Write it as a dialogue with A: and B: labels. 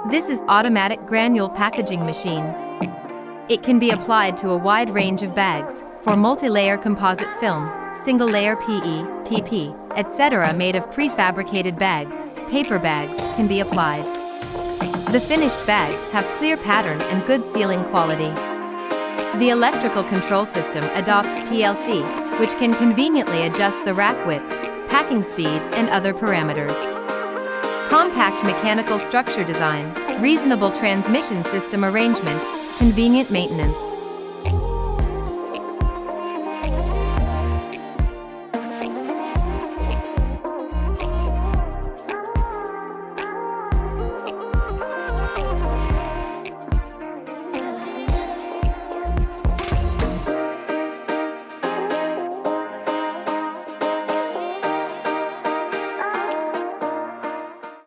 A: This is automatic granule packaging machine. It can be applied to a wide range of bags, for multi-layer composite film, single-layer PE, PP, etc. made of prefabricated bags, paper bags, can be applied. The finished bags have clear pattern and good sealing quality. The electrical control system adopts PLC, which can conveniently adjust the rack width, packing speed, and other parameters. Compact mechanical structure design, reasonable transmission system arrangement, convenient maintenance.